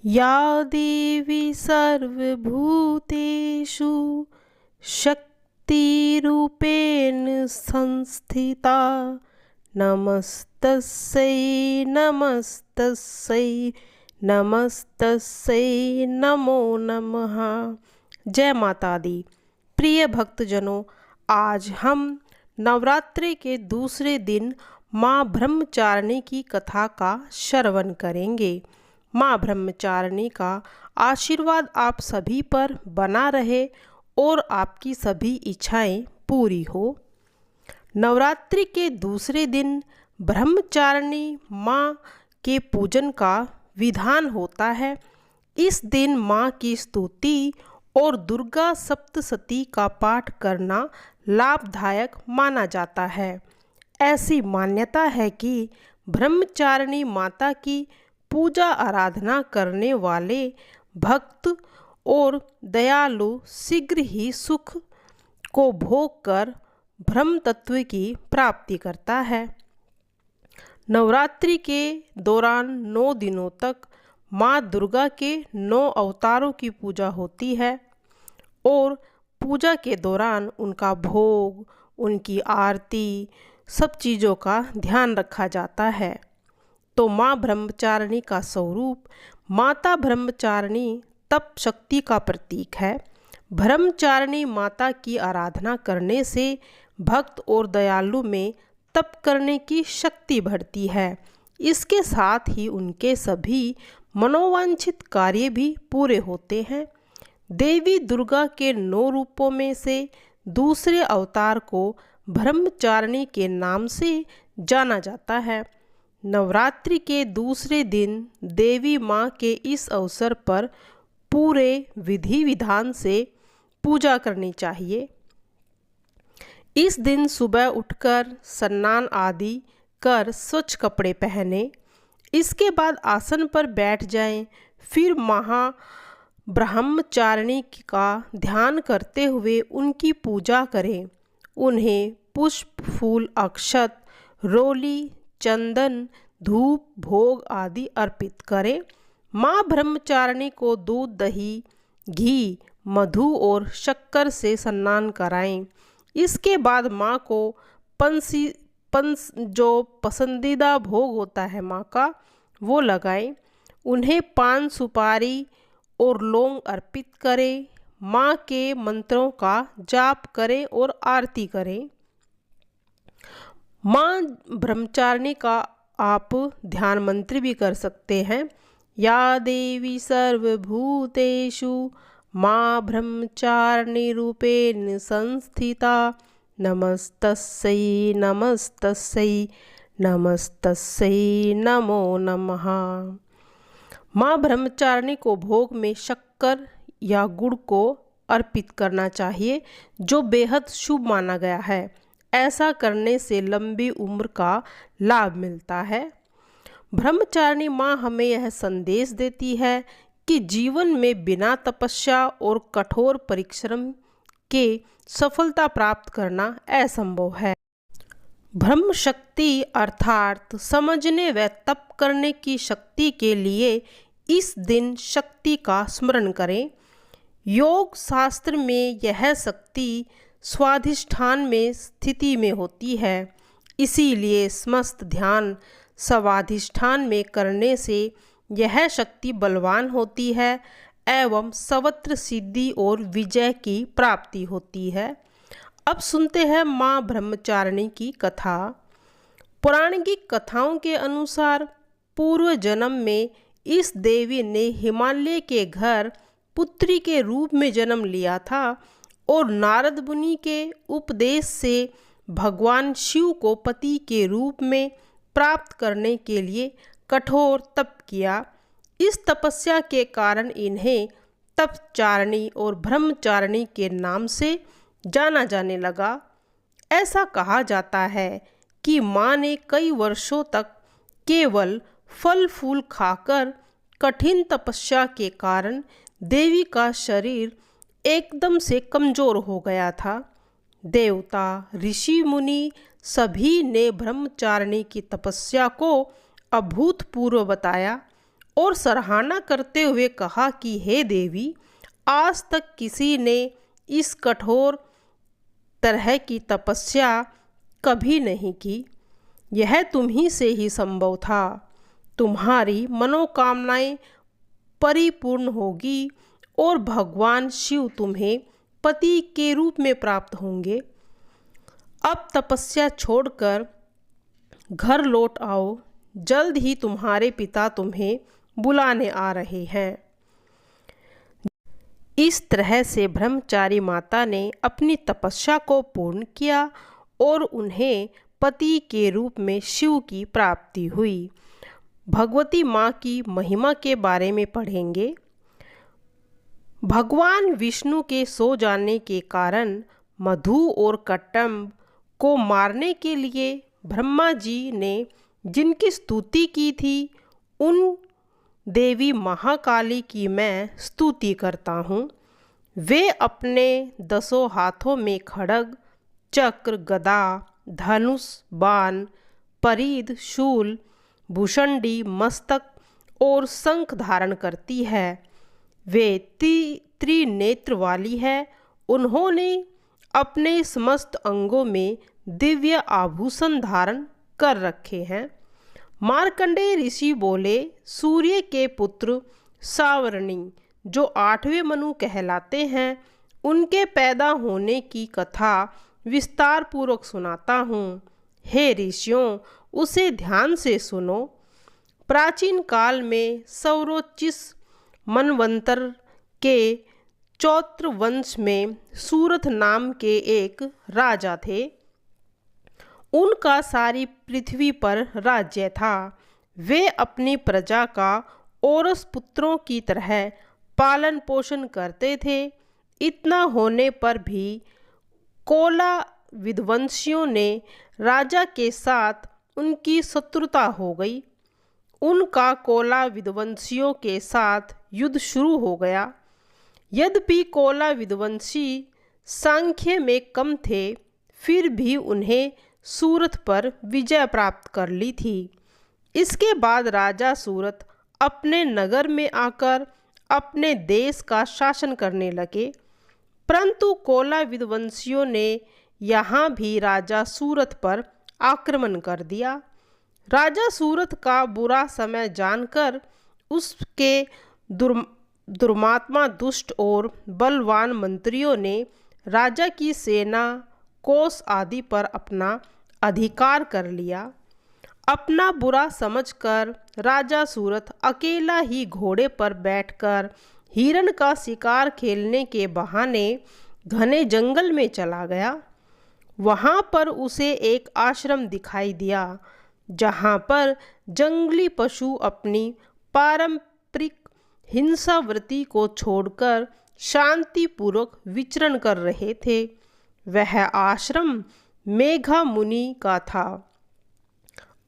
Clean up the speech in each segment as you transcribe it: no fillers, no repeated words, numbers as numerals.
या देवी सर्वभूतेषु शक्तिरूपेण संस्थिता नमस्तस्यै नमस्तस्यै नमस्तस्यै नमो नमः। जय माता दी। प्रिय भक्तजनों, आज हम नवरात्रि के दूसरे दिन माँ ब्रह्मचारिणी की कथा का श्रवण करेंगे। माँ ब्रह्मचारिणी का आशीर्वाद आप सभी पर बना रहे और आपकी सभी इच्छाएं पूरी हो। नवरात्रि के दूसरे दिन ब्रह्मचारिणी माँ के पूजन का विधान होता है। इस दिन माँ की स्तुति और दुर्गा सप्तशती का पाठ करना लाभदायक माना जाता है। ऐसी मान्यता है कि ब्रह्मचारिणी माता की पूजा आराधना करने वाले भक्त और दयालु शीघ्र ही सुख को भोग कर ब्रह्म तत्व की प्राप्ति करता है। नवरात्रि के दौरान 9 दिनों तक माँ दुर्गा के 9 अवतारों की पूजा होती है और पूजा के दौरान उनका भोग, उनकी आरती, सब चीज़ों का ध्यान रखा जाता है। तो माँ ब्रह्मचारिणी का स्वरूप माता ब्रह्मचारिणी तप शक्ति का प्रतीक है। ब्रह्मचारिणी माता की आराधना करने से भक्त और दयालु में तप करने की शक्ति बढ़ती है। इसके साथ ही उनके सभी मनोवांछित कार्य भी पूरे होते हैं। देवी दुर्गा के 9 रूपों में से दूसरे अवतार को ब्रह्मचारिणी के नाम से जाना जाता है। नवरात्रि के दूसरे दिन देवी माँ के इस अवसर पर पूरे विधि विधान से पूजा करनी चाहिए। इस दिन सुबह उठकर स्नान आदि कर स्वच्छ कपड़े पहने, इसके बाद आसन पर बैठ जाएं। फिर ब्रह्मचारिणी का ध्यान करते हुए उनकी पूजा करें। उन्हें पुष्प, फूल, अक्षत, रोली, चंदन, धूप, भोग आदि अर्पित करें। माँ ब्रह्मचारिणी को दूध, दही, घी, मधु और शक्कर से स्नान कराएं। इसके बाद माँ को जो पसंदीदा भोग होता है माँ का वो लगाएं। उन्हें पान, सुपारी और लौंग अर्पित करें। माँ के मंत्रों का जाप करें और आरती करें। माँ ब्रह्मचारिणी का आप ध्यान मंत्र भी कर सकते हैं। या देवी सर्वभूतेषु माँ ब्रह्मचारिणी रूपेण संस्थिता नमस्तस्यै नमस्तस्यै नमस्तस्यै नमो नमः। माँ ब्रह्मचारिणी को भोग में शक्कर या गुड़ को अर्पित करना चाहिए, जो बेहद शुभ माना गया है। ऐसा करने से लंबी उम्र का लाभ मिलता है। ब्रह्मचारिणी माँ हमें यह संदेश देती है कि जीवन में बिना तपस्या और कठोर परिश्रम के सफलता प्राप्त करना असंभव है। ब्रह्म शक्ति अर्थात समझने व तप करने की शक्ति के लिए इस दिन शक्ति का स्मरण करें। योग शास्त्र में यह शक्ति स्वाधिष्ठान में स्थिति में होती है। इसीलिए समस्त ध्यान स्वाधिष्ठान में करने से यह शक्ति बलवान होती है एवं सर्वत्र सिद्धि और विजय की प्राप्ति होती है। अब सुनते हैं माँ ब्रह्मचारिणी की कथा। पौराणिक कथाओं के अनुसार पूर्व जन्म में इस देवी ने हिमालय के घर पुत्री के रूप में जन्म लिया था और नारद मुनि के उपदेश से भगवान शिव को पति के रूप में प्राप्त करने के लिए कठोर तप किया। इस तपस्या के कारण इन्हें तपचारिणी और ब्रह्मचारिणी के नाम से जाना जाने लगा। ऐसा कहा जाता है कि माँ ने कई वर्षों तक केवल फल फूल खाकर कठिन तपस्या के कारण देवी का शरीर एकदम से कमजोर हो गया था। देवता, ऋषि, मुनि सभी ने ब्रह्मचारिणी की तपस्या को अभूतपूर्व बताया और सराहना करते हुए कहा कि हे देवी, आज तक किसी ने इस कठोर तरह की तपस्या कभी नहीं की। यह तुम्ही से ही संभव था। तुम्हारी मनोकामनाएं परिपूर्ण होगी और भगवान शिव तुम्हें पति के रूप में प्राप्त होंगे। अब तपस्या छोड़कर घर लौट आओ, जल्द ही तुम्हारे पिता तुम्हें बुलाने आ रहे हैं। इस तरह से ब्रह्मचारी माता ने अपनी तपस्या को पूर्ण किया और उन्हें पति के रूप में शिव की प्राप्ति हुई। भगवती माँ की महिमा के बारे में पढ़ेंगे। भगवान विष्णु के सो जाने के कारण मधु और कट्टम्ब को मारने के लिए ब्रह्मा जी ने जिनकी स्तुति की थी, उन देवी महाकाली की मैं स्तुति करता हूँ। वे अपने 10 हाथों में खड्ग, चक्र, गदा, धनुष, बाण, परिध, शूल, भूषंडी, मस्तक और शंख धारण करती है। वे त्रिनेत्र वाली है। उन्होंने अपने समस्त अंगों में दिव्य आभूषण धारण कर रखे हैं। मार्कंडेय ऋषि बोले, सूर्य के पुत्र सावर्णी जो 8वें मनु कहलाते हैं, उनके पैदा होने की कथा विस्तार पूर्वक सुनाता हूँ। हे ऋषियों, उसे ध्यान से सुनो। प्राचीन काल में सौरोचिस मनवंतर के चौत्र वंश में सूरथ नाम के एक राजा थे। उनका सारी पृथ्वी पर राज्य था। वे अपनी प्रजा का औरस पुत्रों की तरह पालन पोषण करते थे। इतना होने पर भी कोला विध्वंसियों ने राजा के साथ उनकी शत्रुता हो गई। उनका कोला विध्वंसियों के साथ युद्ध शुरू हो गया। यद्यपि कोला विध्वंसी सांख्य में कम थे, फिर भी उन्हें सूरथ पर विजय प्राप्त कर ली थी। इसके बाद राजा सूरथ अपने नगर में आकर अपने देश का शासन करने लगे, परंतु कोला विध्वंसियों ने यहाँ भी राजा सूरथ पर आक्रमण कर दिया। राजा सूरथ का बुरा समय जानकर उसके दुर्मात्मा, दुष्ट और बलवान मंत्रियों ने राजा की सेना, कोष आदि पर अपना अधिकार कर लिया। अपना बुरा समझकर राजा सूरथ अकेला ही घोड़े पर बैठकर हिरण का शिकार खेलने के बहाने घने जंगल में चला गया। वहाँ पर उसे एक आश्रम दिखाई दिया, जहाँ पर जंगली पशु अपनी पारंपरिक हिंसावृत्ति को छोड़कर शांतिपूर्वक विचरण कर रहे थे। वह आश्रम मेघा मुनि का था।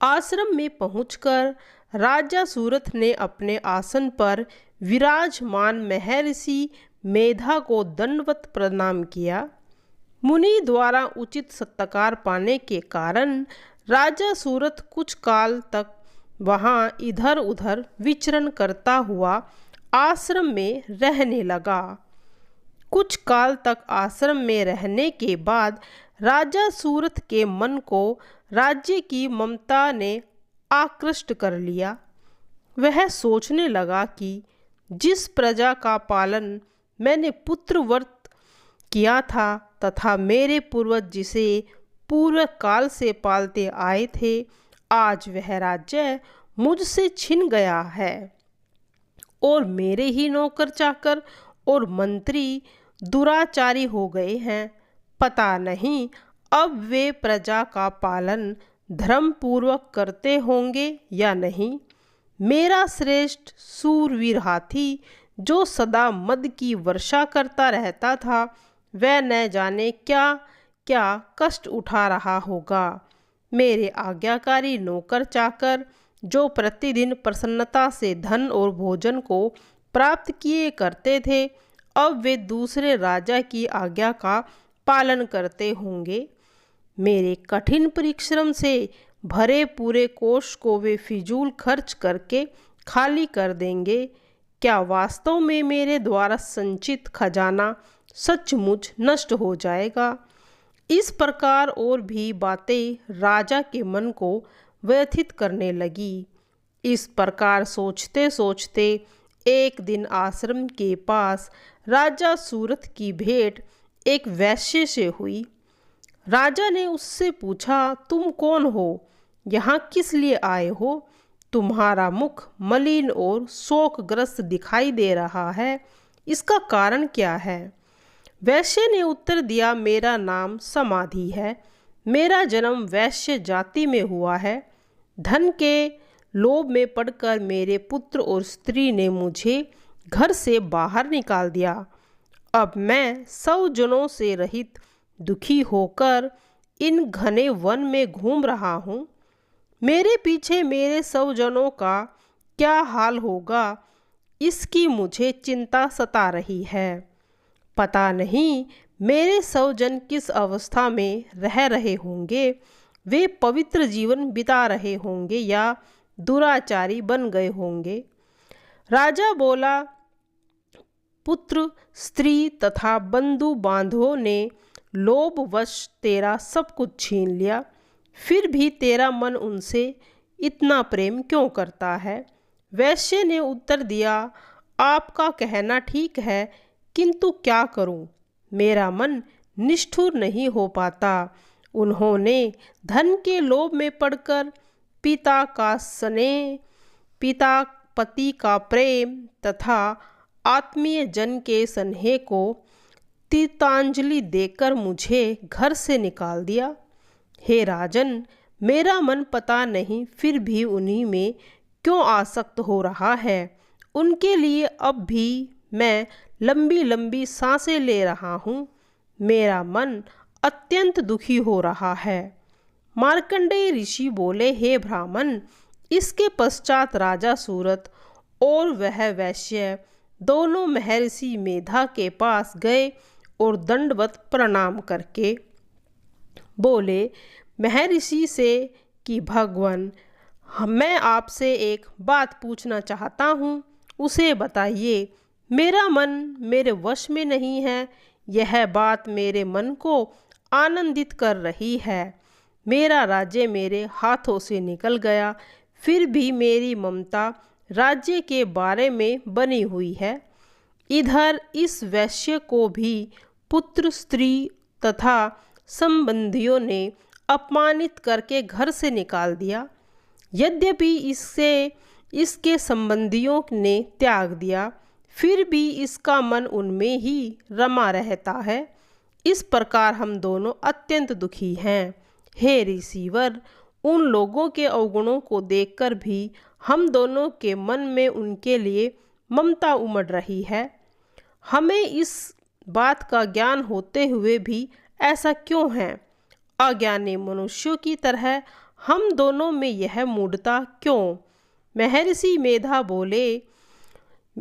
आश्रम में पहुंचकर राजा सूरथ ने अपने आसन पर विराजमान महर्षि मेधा को दंडवत प्रणाम किया। मुनि द्वारा उचित सत्कार पाने के कारण राजा सूरथ कुछ काल तक वहाँ इधर उधर विचरण करता हुआ आश्रम में रहने लगा। कुछ काल तक आश्रम में रहने के बाद राजा सूरथ के मन को राज्य की ममता ने आकृष्ट कर लिया। वह सोचने लगा कि जिस प्रजा का पालन मैंने पुत्रव्रत किया था तथा मेरे पूर्वज जिसे पूर्व काल से पालते आए थे, आज वह राज्य मुझसे छिन गया है और मेरे ही नौकर चाकर और मंत्री दुराचारी हो गए हैं। पता नहीं अब वे प्रजा का पालन धर्म पूर्वक करते होंगे या नहीं। मेरा श्रेष्ठ सूरवीर हाथी जो सदा मद की वर्षा करता रहता था, वह न जाने क्या क्या कष्ट उठा रहा होगा। मेरे आज्ञाकारी नौकर चाकर जो प्रतिदिन प्रसन्नता से धन और भोजन को प्राप्त किए करते थे, अब वे दूसरे राजा की आज्ञा का पालन करते होंगे। मेरे कठिन परिश्रम से भरे पूरे कोष को वे फिजूल खर्च करके खाली कर देंगे। क्या वास्तव में मेरे द्वारा संचित खजाना सचमुच नष्ट हो जाएगा? इस प्रकार और भी बातें राजा के मन को व्यथित करने लगी। इस प्रकार सोचते सोचते एक दिन आश्रम के पास राजा सूरत की भेंट एक वैश्य से हुई। राजा ने उससे पूछा, तुम कौन हो? यहाँ किस लिए आए हो? तुम्हारा मुख मलिन और शोकग्रस्त दिखाई दे रहा है, इसका कारण क्या है? वैश्य ने उत्तर दिया, मेरा नाम समाधि है। मेरा जन्म वैश्य जाति में हुआ है। धन के लोभ में पड़कर मेरे पुत्र और स्त्री ने मुझे घर से बाहर निकाल दिया। अब मैं 100 जनों से रहित दुखी होकर इन घने वन में घूम रहा हूँ। मेरे पीछे मेरे 100 जनों का क्या हाल होगा, इसकी मुझे चिंता सता रही है। पता नहीं मेरे 100 जन किस अवस्था में रह रहे होंगे। वे पवित्र जीवन बिता रहे होंगे या दुराचारी बन गए होंगे। राजा बोला, पुत्र, स्त्री तथा बंधु बांधवों ने लोभवश तेरा सब कुछ छीन लिया, फिर भी तेरा मन उनसे इतना प्रेम क्यों करता है? वैश्य ने उत्तर दिया, आपका कहना ठीक है, किंतु क्या करूं? मेरा मन निष्ठुर नहीं हो पाता। उन्होंने धन के लोभ में पड़कर पिता का स्नेह, पिता पति का प्रेम तथा आत्मीय जन के स्नेह को तीर्थांजलि देकर मुझे घर से निकाल दिया। हे राजन, मेरा मन पता नहीं फिर भी उन्हीं में क्यों आसक्त हो रहा है। उनके लिए अब भी मैं लंबी लंबी सांसें ले रहा हूँ। मेरा मन अत्यंत दुखी हो रहा है। मार्कंडेय ऋषि बोले, हे ब्राह्मण। इसके पश्चात राजा सूरत और वह वैश्य दोनों महर्षि मेधा के पास गए और दंडवत प्रणाम करके बोले, महर्षि से कि भगवान, मैं आपसे एक बात पूछना चाहता हूँ, उसे बताइए। मेरा मन मेरे वश में नहीं है। यह बात मेरे मन को आनंदित कर रही है। मेरा राज्य मेरे हाथों से निकल गया, फिर भी मेरी ममता राज्य के बारे में बनी हुई है। इधर इस वैश्य को भी पुत्र, स्त्री तथा संबंधियों ने अपमानित करके घर से निकाल दिया। यद्यपि इसके संबंधियों ने त्याग दिया, फिर भी इसका मन उनमें ही रमा रहता है। इस प्रकार हम दोनों अत्यंत दुखी हैं। हे ऋषिवर, उन लोगों के अवगुणों को देखकर भी हम दोनों के मन में उनके लिए ममता उमड़ रही है। हमें इस बात का ज्ञान होते हुए भी ऐसा क्यों है? अज्ञानी मनुष्यों की तरह हम दोनों में यह मूढ़ता क्यों? महर्षि मेधा बोले,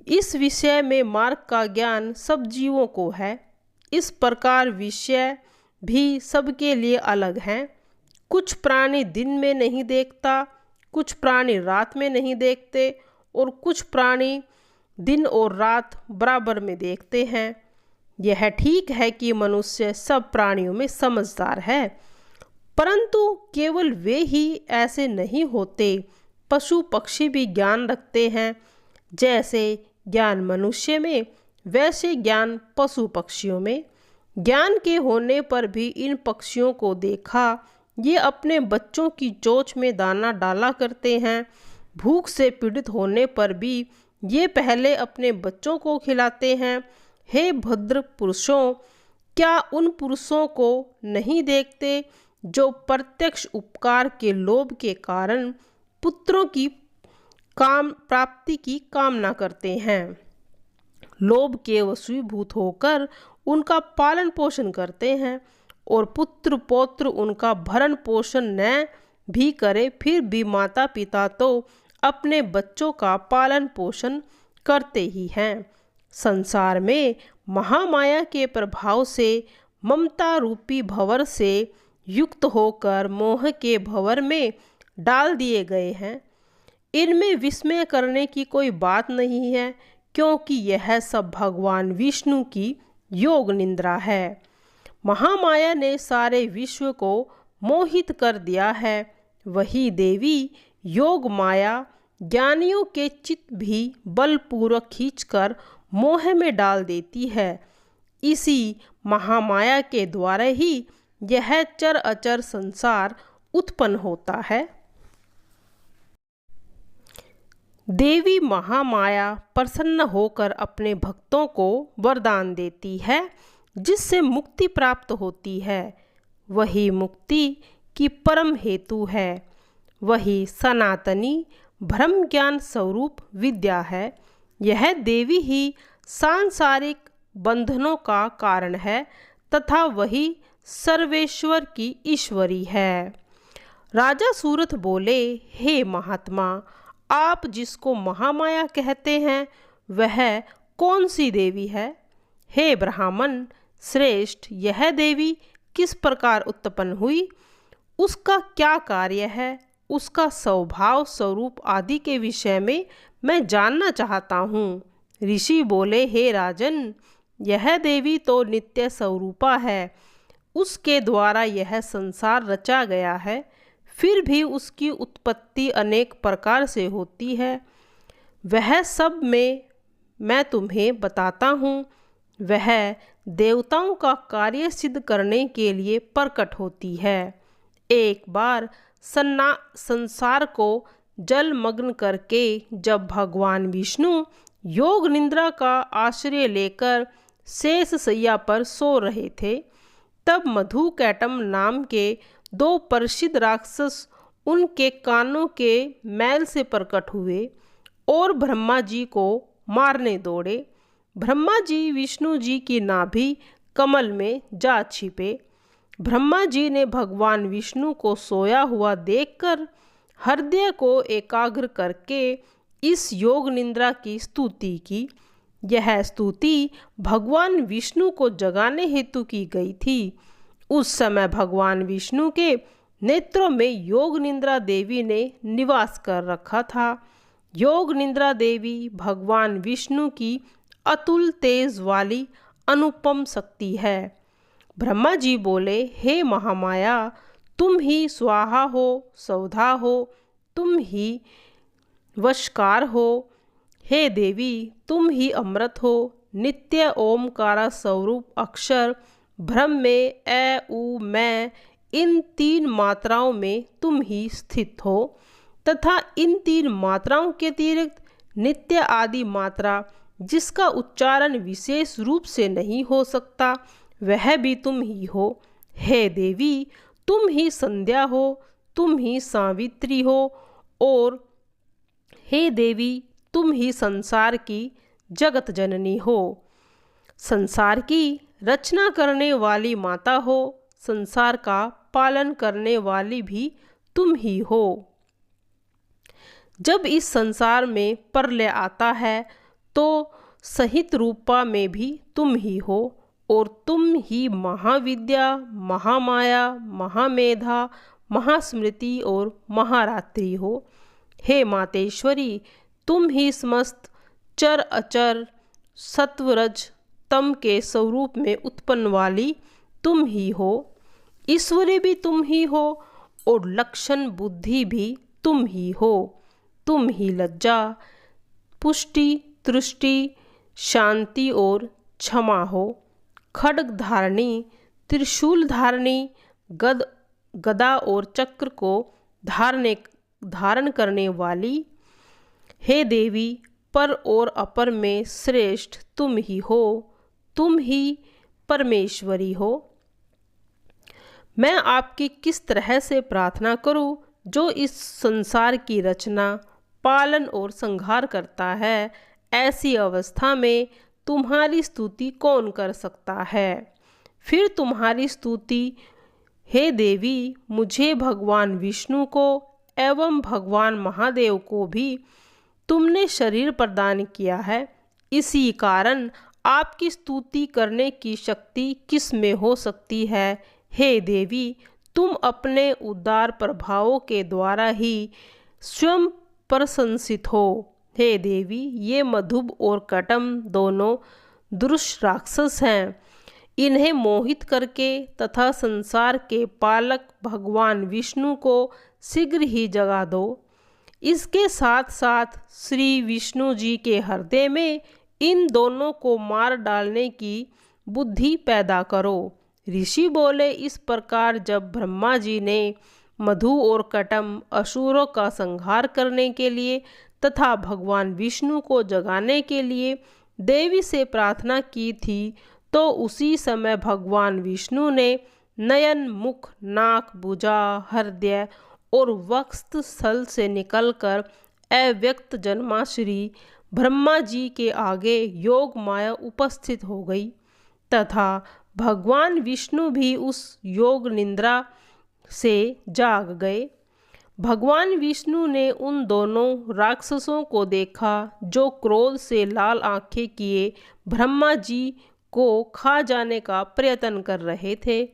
इस विषय में मार्ग का ज्ञान सब जीवों को है। इस प्रकार विषय भी सबके लिए अलग हैं। कुछ प्राणी दिन में नहीं देखता, कुछ प्राणी रात में नहीं देखते और कुछ प्राणी दिन और रात बराबर में देखते हैं। यह ठीक है कि मनुष्य सब प्राणियों में समझदार है, परंतु केवल वे ही ऐसे नहीं होते। पशु पक्षी भी ज्ञान रखते हैं। जैसे ज्ञान मनुष्य में, वैसे ज्ञान पशु पक्षियों में। ज्ञान के होने पर भी इन पक्षियों को देखा, ये अपने बच्चों की चोंच में दाना डाला करते हैं। भूख से पीड़ित होने पर भी ये पहले अपने बच्चों को खिलाते हैं। हे भद्र पुरुषों, क्या उन पुरुषों को नहीं देखते जो प्रत्यक्ष उपकार के लोभ के कारण पुत्रों की प्राप्ति की कामना करते हैं? लोभ के वशीभूत होकर उनका पालन पोषण करते हैं और पुत्र पौत्र उनका भरण पोषण न भी करे, फिर भी माता पिता तो अपने बच्चों का पालन पोषण करते ही हैं। संसार में महामाया के प्रभाव से ममता रूपी भंवर से युक्त होकर मोह के भंवर में डाल दिए गए हैं। इनमें विस्मय करने की कोई बात नहीं है, क्योंकि यह सब भगवान विष्णु की योग निद्रा है। महामाया ने सारे विश्व को मोहित कर दिया है। वही देवी योग माया ज्ञानियों के चित्त भी बलपूर्वक खींचकर मोह में डाल देती है। इसी महामाया के द्वारा ही यह चर अचर संसार उत्पन्न होता है। देवी महामाया प्रसन्न होकर अपने भक्तों को वरदान देती है, जिससे मुक्ति प्राप्त होती है। वही मुक्ति की परम हेतु है। वही सनातनी ब्रह्म ज्ञान स्वरूप विद्या है। यह देवी ही सांसारिक बंधनों का कारण है तथा वही सर्वेश्वर की ईश्वरी है। राजा सूरथ बोले, हे महात्मा, आप जिसको महामाया कहते हैं वह कौन सी देवी है? हे ब्राह्मण श्रेष्ठ, यह देवी किस प्रकार उत्पन्न हुई? उसका क्या कार्य है? उसका स्वभाव स्वरूप आदि के विषय में मैं जानना चाहता हूँ। ऋषि बोले, हे राजन, यह देवी तो नित्य स्वरूपा है। उसके द्वारा यह संसार रचा गया है। फिर भी उसकी उत्पत्ति अनेक प्रकार से होती है। वह सब में मैं तुम्हें बताता हूँ। वह देवताओं का कार्य सिद्ध करने के लिए प्रकट होती है। एक बार संसार को जलमग्न करके जब भगवान विष्णु योग निद्रा का आश्रय लेकर शेष शैया पर सो रहे थे, तब मधुकैटम नाम के 2 प्रसिद्ध राक्षस उनके कानों के मैल से प्रकट हुए और ब्रह्मा जी को मारने दौड़े। ब्रह्मा जी विष्णु जी की नाभि कमल में जा छिपे। ब्रह्मा जी ने भगवान विष्णु को सोया हुआ देखकर हृदय को एकाग्र करके इस योग निद्रा की स्तुति की। यह स्तुति भगवान विष्णु को जगाने हेतु की गई थी। उस समय भगवान विष्णु के नेत्रों में योग निद्रा देवी ने निवास कर रखा था। योग निद्रा देवी भगवान विष्णु की अतुल तेज वाली अनुपम शक्ति है। ब्रह्मा जी बोले, हे महामाया, तुम ही स्वाहा हो, सौधा हो, तुम ही वशकार हो। हे देवी, तुम ही अमृत हो। नित्य ओमकारा स्वरूप अक्षर ब्रह्म में ए उ मैं, इन 3 मात्राओं में तुम ही स्थित हो तथा इन 3 मात्राओं के अतिरिक्त नित्य आदि मात्रा जिसका उच्चारण विशेष रूप से नहीं हो सकता, वह भी तुम ही हो। हे देवी, तुम ही संध्या हो, तुम ही सावित्री हो और हे देवी, तुम ही संसार की जगत जननी हो। संसार की रचना करने वाली माता हो। संसार का पालन करने वाली भी तुम ही हो। जब इस संसार में प्रलय आता है तो सहित रूपा में भी तुम ही हो और तुम ही महाविद्या, महामाया, महामेधा, महास्मृति और महारात्रि हो। हे मातेश्वरी, तुम ही समस्त चर अचर सत्वरज तम के स्वरूप में उत्पन्न वाली तुम ही हो। ईश्वरी भी तुम ही हो और लक्षण बुद्धि भी तुम ही हो। तुम ही लज्जा, पुष्टि, तुष्टि, शांति और क्षमा हो। खड्ग धारणी, त्रिशूल धारणी, गदा और चक्र को धारण करने वाली, हे देवी, पर और अपर में श्रेष्ठ तुम ही हो। तुम ही परमेश्वरी हो। मैं आपकी किस तरह से प्रार्थना करूं, जो इस संसार की रचना, पालन और संहार करता है? ऐसी अवस्था में तुम्हारी स्तुति कौन कर सकता है? फिर तुम्हारी स्तुति, हे देवी, मुझे भगवान विष्णु को एवं भगवान महादेव को भी तुमने शरीर प्रदान किया है। इसी कारण आपकी स्तुति करने की शक्ति किस में हो सकती है? हे देवी, तुम अपने उदार प्रभावों के द्वारा ही स्वयं प्रशंसित हो। हे देवी, ये मधुब और कटम दोनों दुष्ट राक्षस हैं। इन्हें मोहित करके तथा संसार के पालक भगवान विष्णु को शीघ्र ही जगा दो। इसके साथ साथ श्री विष्णु जी के हृदय में इन दोनों को मार डालने की बुद्धि पैदा करो। ऋषि बोले, इस प्रकार जब ब्रह्मा जी ने मधु और कटम असुरों का संहार करने के लिए तथा भगवान विष्णु को जगाने के लिए देवी से प्रार्थना की थी, तो उसी समय भगवान विष्णु ने नयन, मुख, नाक, भुजा, हृदय और वक्ष स्थल से निकलकर अव्यक्त जन्मा श्री ब्रह्मा जी के आगे योग माया उपस्थित हो गई तथा भगवान विष्णु भी उस योग निद्रा से जाग गए। भगवान विष्णु ने उन दोनों राक्षसों को देखा जो क्रोध से लाल आंखें किए ब्रह्मा जी को खा जाने का प्रयत्न कर रहे थे।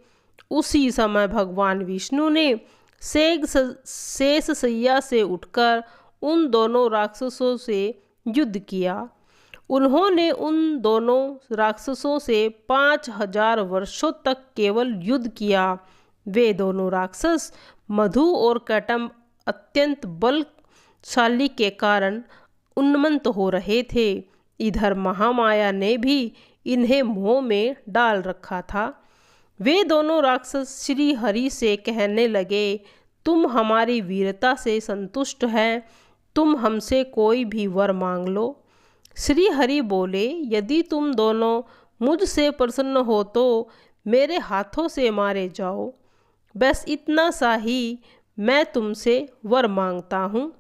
उसी समय भगवान विष्णु ने शेष शैया से उठकर उन दोनों राक्षसों से युद्ध किया। उन्होंने उन दोनों राक्षसों से 5000 वर्षों तक केवल युद्ध किया। वे दोनों राक्षस मधु और कटम अत्यंत बलशाली के कारण उन्मत्त हो रहे थे। इधर महामाया ने भी इन्हें मोह में डाल रखा था। वे दोनों राक्षस श्री हरि से कहने लगे, तुम हमारी वीरता से संतुष्ट हैं, तुम हमसे कोई भी वर मांग लो। श्री हरि बोले, यदि तुम दोनों मुझसे प्रसन्न हो तो मेरे हाथों से मारे जाओ। बस इतना सा ही मैं तुमसे वर मांगता हूँ,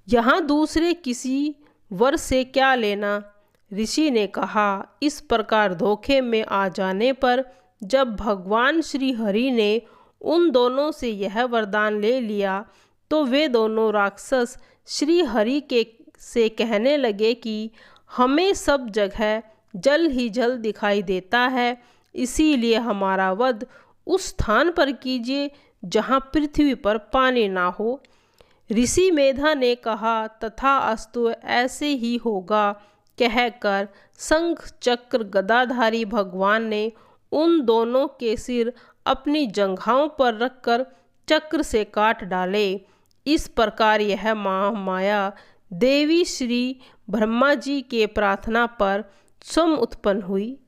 यहाँ दूसरे किसी वर से क्या लेना। ऋषि ने कहा। इस प्रकार धोखे में आ जाने पर जब भगवान श्री हरि ने उन दोनों से यह वरदान ले लिया, तो वे दोनों राक्षस श्री हरि के से कहने लगे कि हमें सब जगह जल ही जल दिखाई देता है, इसीलिए हमारा वध उस स्थान पर कीजिए जहाँ पृथ्वी पर पानी ना हो। ऋषि मेधा ने कहा, तथा अस्तु, ऐसे ही होगा कहकर शंख चक्र गदाधारी भगवान ने उन दोनों के सिर अपनी जंघाओं पर रखकर चक्र से काट डाले। इस प्रकार यह महामाया देवी श्री ब्रह्मा जी के प्रार्थना पर स्वयं उत्पन्न हुई।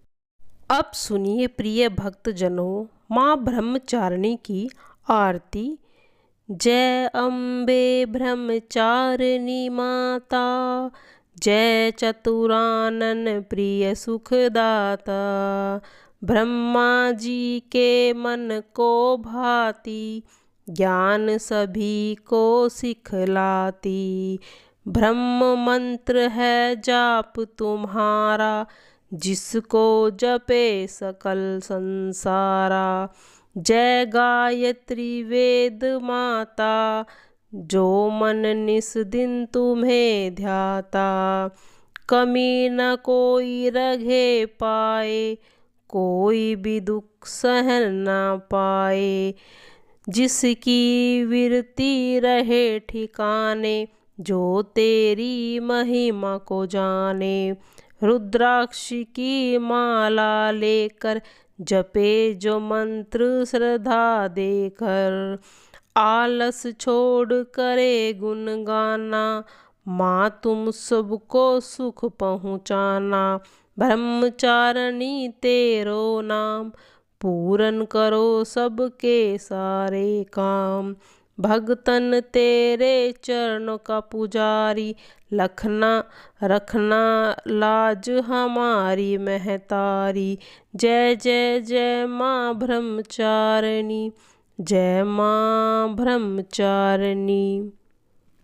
अब सुनिए प्रिय भक्तजनों, माँ ब्रह्मचारिणी की आरती। जय अम्बे ब्रह्मचारिणी माता, जय चतुरानन प्रिय सुखदाता। ब्रह्मा जी के मन को भाती, ज्ञान सभी को सिखलाती। ब्रह्म मंत्र है जाप तुम्हारा, जिसको जपे सकल संसारा। जय गायत्री वेद माता, जो मन निस दिन तुम्हें ध्याता। कमी न कोई रघे पाए, कोई भी दुख सहन न पाए। जिसकी विरती रहे ठिकाने, जो तेरी महिमा को जाने। रुद्राक्ष की माला लेकर, जपे जो मंत्र श्रद्धा देकर। आलस छोड़ करे गुण गाना, माँ तुम सबको सुख पहुँचाना। ब्रह्मचारिणी तेरो नाम, पूरन करो सबके सारे काम। भगतन तेरे चरणों का पुजारी, रखना लाज हमारी महतारी। जय जय जय माँ ब्रह्मचारिणी, जय माँ ब्रह्मचारिणी।